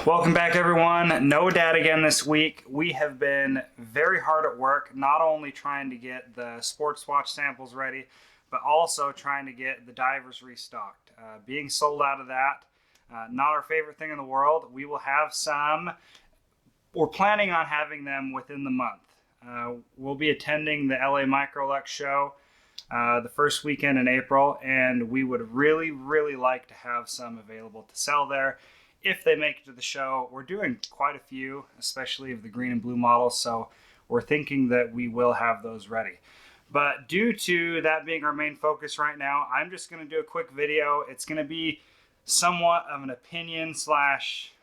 Welcome back, everyone. No Dad again this week. We have been very hard at work, not only trying to get the sports watch samples ready, but also trying to get the divers restocked. Being sold out of that, not our favorite thing in the world. We will have some. We're planning on having them within the month. We'll be attending the LA Microlux show the first weekend in April, and we would really like to have some available to sell there. If they make it to the show, we're doing quite a few, especially of the green and blue models, so we're thinking that we will have those ready. But due to that being our main focus right now, I'm just going to do a quick video. It's going to be somewhat of an opinion /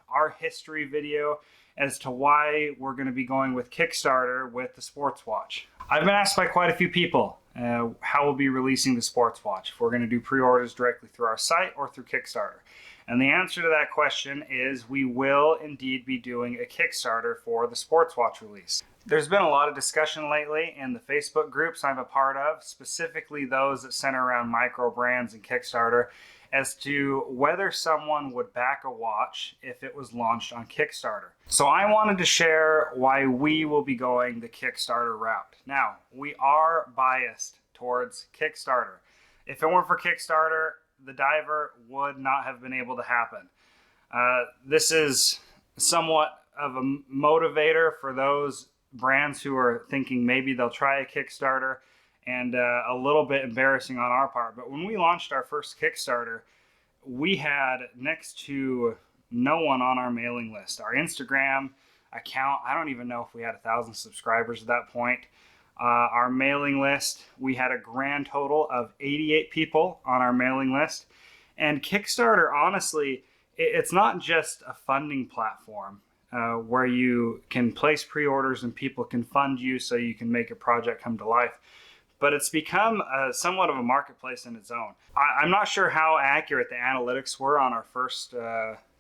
our history video as to why we're going to be going with Kickstarter with the sports watch. I've been asked by quite a few people how we'll be releasing the sports watch, if we're going to do pre-orders directly through our site or through Kickstarter. And the answer to that question is we will indeed be doing a Kickstarter for the sports watch release. There's been a lot of discussion lately in the Facebook groups I'm a part of, specifically those that center around micro brands and Kickstarter, as to whether someone would back a watch if it was launched on Kickstarter. So I wanted to share why we will be going the Kickstarter route. Now, we are biased towards Kickstarter. If it weren't for Kickstarter, the diver would not have been able to happen. This is somewhat of a motivator for those brands who are thinking maybe they'll try a Kickstarter, and a little bit embarrassing on our part. But when we launched our first Kickstarter, we had next to no one on our mailing list. Our Instagram account, I don't even know if we had 1,000 subscribers at that point. Our mailing list, we had a grand total of 88 people on our mailing list. And Kickstarter, honestly, it's not just a funding platform where you can place pre-orders and people can fund you so you can make a project come to life. But it's become somewhat of a marketplace in its own. I'm not sure how accurate the analytics were on our first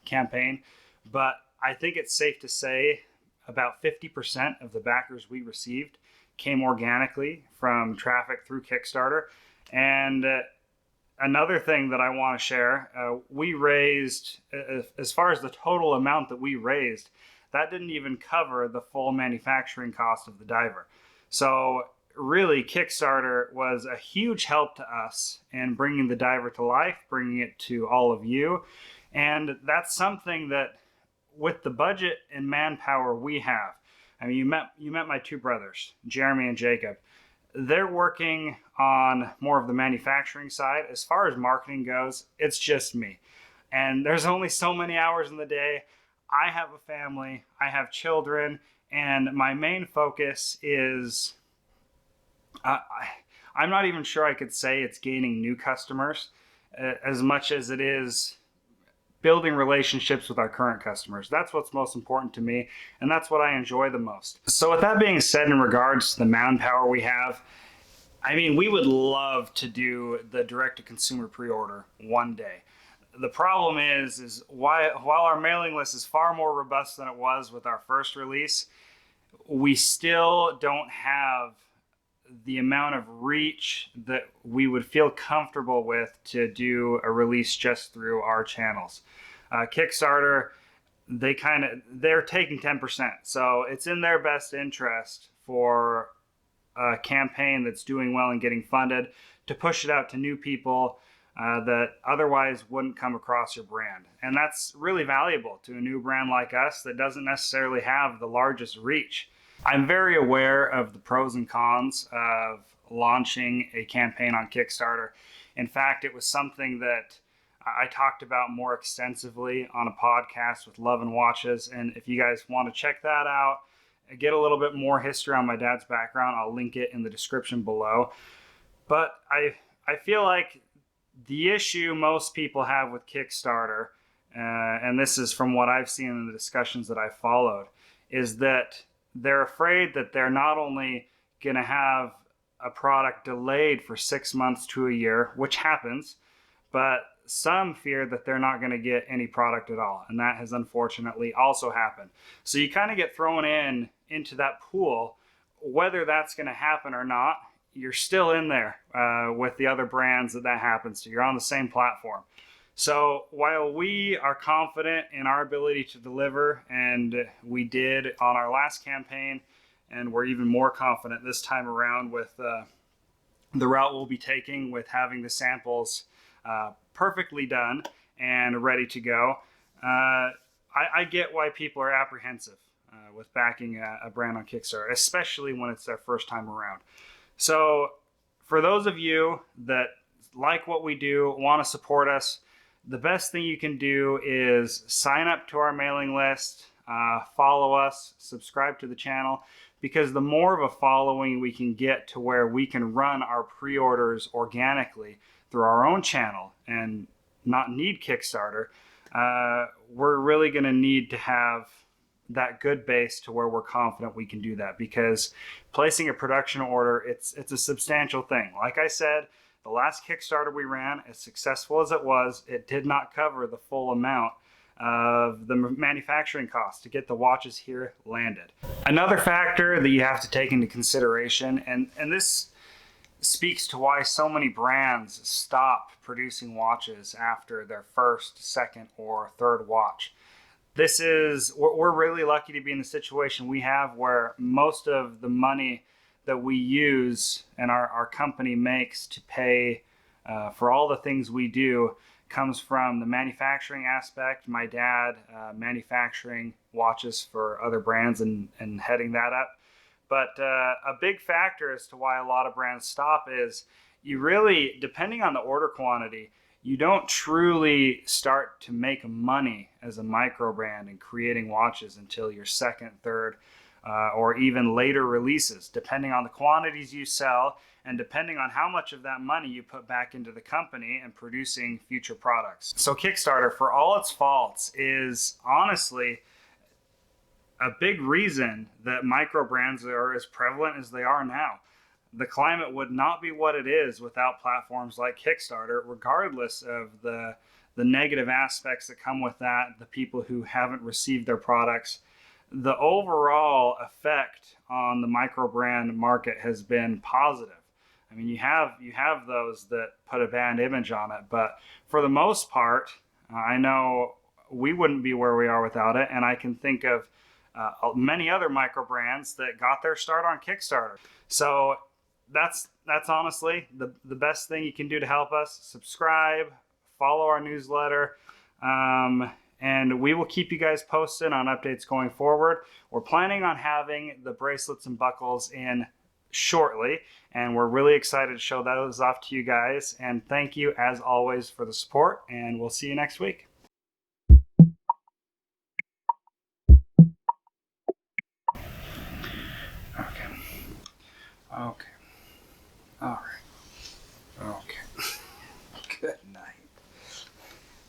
campaign, but I think it's safe to say about 50% of the backers we received came organically from traffic through Kickstarter. And another thing that I want to share, we raised, as far as the total amount that we raised, that didn't even cover the full manufacturing cost of the diver. So really, Kickstarter was a huge help to us in bringing the diver to life, bringing it to all of you. And that's something that, with the budget and manpower we have, I mean, you met my two brothers, Jeremy and Jacob. They're working on more of the manufacturing side. As far as marketing goes, it's just me. And there's only so many hours in the day. I have a family, I have children, and my main focus is, I'm not even sure I could say it's gaining new customers as much as it is building relationships with our current customers. That's what's most important to me, and that's what I enjoy the most. So with that being said, in regards to the manpower we have, I mean, we would love to do the direct-to-consumer pre-order one day. The problem is while our mailing list is far more robust than it was with our first release, we still don't have the amount of reach that we would feel comfortable with to do a release just through our channels. Kickstarter, they're taking 10%. So it's in their best interest for a campaign that's doing well and getting funded to push it out to new people that otherwise wouldn't come across your brand. And that's really valuable to a new brand like us that doesn't necessarily have the largest reach. I'm very aware of the pros and cons of launching a campaign on Kickstarter. In fact, it was something that I talked about more extensively on a podcast with Love and Watches. And if you guys want to check that out, get a little bit more history on my dad's background, I'll link it in the description below. But I feel like the issue most people have with Kickstarter, and this is from what I've seen in the discussions that I've followed, is that they're afraid that they're not only going to have a product delayed for 6 months to a year, which happens, but some fear that they're not going to get any product at all. And that has unfortunately also happened. So you kind of get thrown into that pool. Whether that's going to happen or not, you're still in there with the other brands that happens to. You're on the same platform. So while we are confident in our ability to deliver, and we did on our last campaign, and we're even more confident this time around with the route we'll be taking with having the samples perfectly done and ready to go, I get why people are apprehensive with backing a brand on Kickstarter, especially when it's their first time around. So for those of you that like what we do, want to support us, the best thing you can do is sign up to our mailing list, follow us, subscribe to the channel, because the more of a following we can get to where we can run our pre-orders organically through our own channel and not need Kickstarter, we're really going to need to have that good base to where we're confident we can do that, because placing a production order, it's a substantial thing. Like I said, the last Kickstarter we ran, as successful as it was, it did not cover the full amount of the manufacturing cost to get the watches here landed. Another factor that you have to take into consideration, and this speaks to why so many brands stop producing watches after their first, second, or third watch. We're really lucky to be in the situation we have, where most of the money that we use and our company makes to pay for all the things we do comes from the manufacturing aspect. My dad manufacturing watches for other brands and heading that up. But a big factor as to why a lot of brands stop is you really, depending on the order quantity, you don't truly start to make money as a micro brand in creating watches until your second, third, or even later releases, depending on the quantities you sell and depending on how much of that money you put back into the company and producing future products. So Kickstarter, for all its faults, is honestly a big reason that micro brands are as prevalent as they are now. The climate would not be what it is without platforms like Kickstarter, regardless of the negative aspects that come with that, the people who haven't received their products. The overall effect on the micro brand market has been positive. I mean, you have those that put a bad image on it, but for the most part, I know we wouldn't be where we are without it, and I can think of many other micro brands that got their start on Kickstarter. So that's honestly the best thing you can do to help us. Subscribe, follow our newsletter, and we will keep you guys posted on updates going forward. We're planning on having the bracelets and buckles in shortly, and we're really excited to show those off to you guys. And thank you as always for the support, and we'll see you next week. Okay. All right.